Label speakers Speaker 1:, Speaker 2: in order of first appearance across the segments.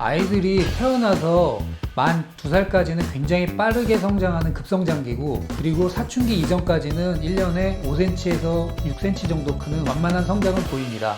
Speaker 1: 아이들이 태어나서 만 2살까지는 굉장히 빠르게 성장하는 급성장기고, 그리고 사춘기 이전까지는 1년에 5cm에서 6cm 정도 크는 완만한 성장을 보입니다.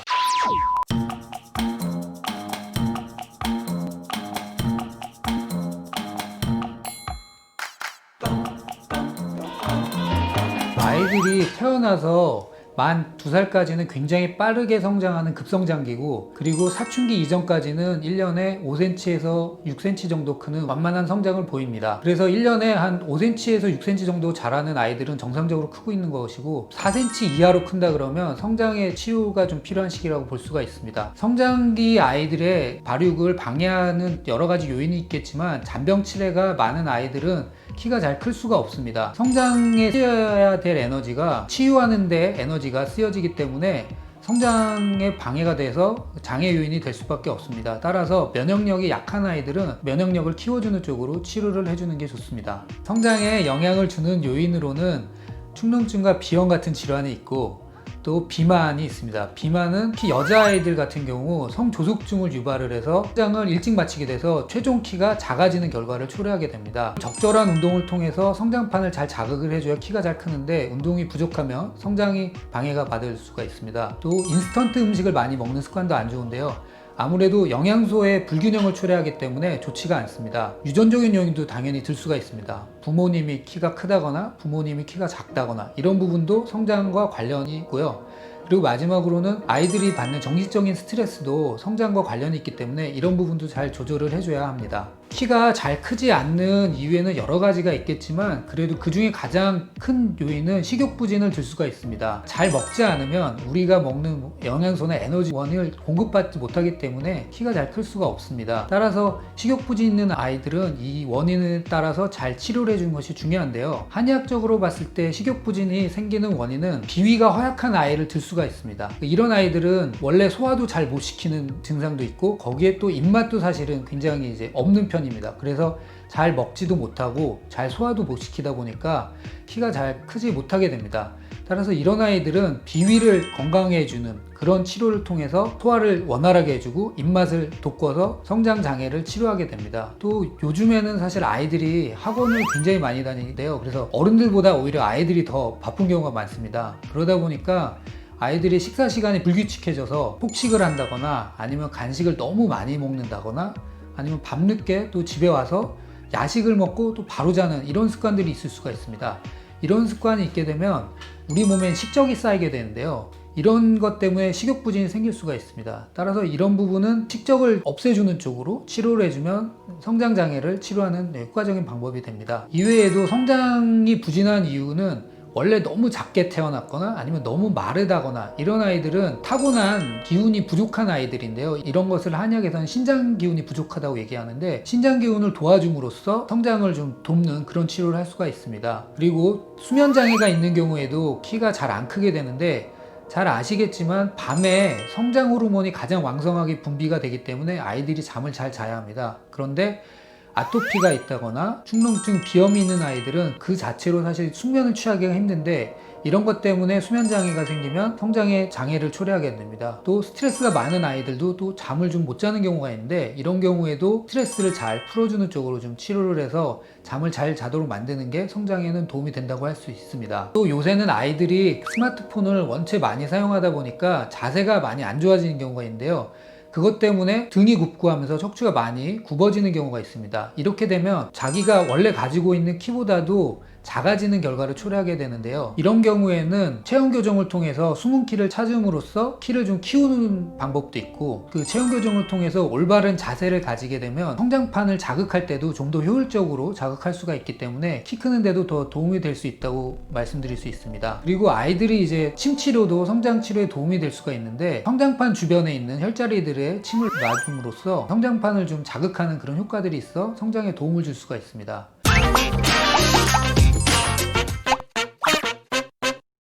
Speaker 1: 아이들이 태어나서 만 2살까지는 굉장히 빠르게 성장하는 급성장기고, 그리고 사춘기 이전까지는 1년에 5cm에서 6cm 정도 크는 완만한 성장을 보입니다. 그래서 1년에 한 5cm에서 6cm 정도 자라는 아이들은 정상적으로 크고 있는 것이고, 4cm 이하로 큰다 그러면 성장의 치료가 좀 필요한 시기라고 볼 수가 있습니다. 성장기 아이들의 발육을 방해하는 여러 가지 요인이 있겠지만, 잔병치레가 많은 아이들은 키가 잘 클 수가 없습니다. 성장에 쓰여야 될 에너지가 치유하는 데 에너지가 쓰여지기 때문에 성장에 방해가 돼서 장애 요인이 될 수밖에 없습니다. 따라서 면역력이 약한 아이들은 면역력을 키워주는 쪽으로 치료를 해주는 게 좋습니다. 성장에 영향을 주는 요인으로는 축농증과 비형 같은 질환이 있고, 또 비만이 있습니다. 비만은 특히 여자아이들 같은 경우 성조숙증을 유발을 해서 성장을 일찍 마치게 돼서 최종 키가 작아지는 결과를 초래하게 됩니다. 적절한 운동을 통해서 성장판을 잘 자극을 해줘야 키가 잘 크는데, 운동이 부족하면 성장이 방해가 받을 수가 있습니다. 또 인스턴트 음식을 많이 먹는 습관도 안 좋은데요, 아무래도 영양소의 불균형을 초래하기 때문에 좋지가 않습니다. 유전적인 요인도 당연히 들 수가 있습니다. 부모님이 키가 크다거나 부모님이 키가 작다거나 이런 부분도 성장과 관련이 있고요. 그리고 마지막으로는 아이들이 받는 정신적인 스트레스도 성장과 관련이 있기 때문에 이런 부분도 잘 조절을 해줘야 합니다. 키가 잘 크지 않는 이유에는 여러 가지가 있겠지만, 그래도 그 중에 가장 큰 요인은 식욕부진을 들 수가 있습니다. 잘 먹지 않으면 우리가 먹는 영양소나 에너지원을 공급받지 못하기 때문에 키가 잘 클 수가 없습니다. 따라서 식욕부진 있는 아이들은 이 원인에 따라서 잘 치료를 해주는 것이 중요한데요, 한의학적으로 봤을 때 식욕부진이 생기는 원인은 비위가 허약한 아이를 들 수가 있습니다. 이런 아이들은 원래 소화도 잘 못 시키는 증상도 있고, 거기에 또 입맛도 사실은 굉장히 이제 없는 편입니다. 그래서 잘 먹지도 못하고 잘 소화도 못 시키다 보니까 키가 잘 크지 못하게 됩니다. 따라서 이런 아이들은 비위를 건강해 해주는 그런 치료를 통해서 소화를 원활하게 해주고 입맛을 돋궈서 성장 장애를 치료하게 됩니다. 또 요즘에는 사실 아이들이 학원을 굉장히 많이 다니는데요, 그래서 어른들보다 오히려 아이들이 더 바쁜 경우가 많습니다. 그러다 보니까 아이들이 식사 시간이 불규칙해져서 폭식을 한다거나, 아니면 간식을 너무 많이 먹는다거나, 아니면 밤늦게 또 집에 와서 야식을 먹고 또 바로 자는 이런 습관들이 있을 수가 있습니다. 이런 습관이 있게 되면 우리 몸엔 식적이 쌓이게 되는데요, 이런 것 때문에 식욕부진이 생길 수가 있습니다. 따라서 이런 부분은 식적을 없애주는 쪽으로 치료를 해주면 성장장애를 치료하는 효과적인 방법이 됩니다. 이외에도 성장이 부진한 이유는 원래 너무 작게 태어났거나 아니면 너무 마르다거나, 이런 아이들은 타고난 기운이 부족한 아이들인데요, 이런 것을 한의학에서는 신장 기운이 부족하다고 얘기하는데, 신장 기운을 도와줌으로써 성장을 좀 돕는 그런 치료를 할 수가 있습니다. 그리고 수면 장애가 있는 경우에도 키가 잘 안 크게 되는데, 잘 아시겠지만 밤에 성장 호르몬이 가장 왕성하게 분비가 되기 때문에 아이들이 잠을 잘 자야 합니다. 그런데 아토피가 있다거나 축농증, 비염이 있는 아이들은 그 자체로 사실 숙면을 취하기가 힘든데, 이런 것 때문에 수면 장애가 생기면 성장에 장애를 초래하게 됩니다. 또 스트레스가 많은 아이들도 또 잠을 좀 못 자는 경우가 있는데, 이런 경우에도 스트레스를 잘 풀어주는 쪽으로 좀 치료를 해서 잠을 잘 자도록 만드는 게 성장에는 도움이 된다고 할 수 있습니다. 또 요새는 아이들이 스마트폰을 원체 많이 사용하다 보니까 자세가 많이 안 좋아지는 경우가 있는데요, 그것 때문에 등이 굽고 하면서 척추가 많이 굽어지는 경우가 있습니다. 이렇게 되면 자기가 원래 가지고 있는 키보다도 작아지는 결과를 초래하게 되는데요, 이런 경우에는 체형 교정을 통해서 숨은 키를 찾음으로써 키를 좀 키우는 방법도 있고, 그 체형 교정을 통해서 올바른 자세를 가지게 되면 성장판을 자극할 때도 좀 더 효율적으로 자극할 수가 있기 때문에 키 크는 데도 더 도움이 될 수 있다고 말씀드릴 수 있습니다. 그리고 아이들이 이제 침 치료도 성장 치료에 도움이 될 수가 있는데, 성장판 주변에 있는 혈자리들의 침을 놔줌으로써 성장판을 좀 자극하는 그런 효과들이 있어 성장에 도움을 줄 수가 있습니다.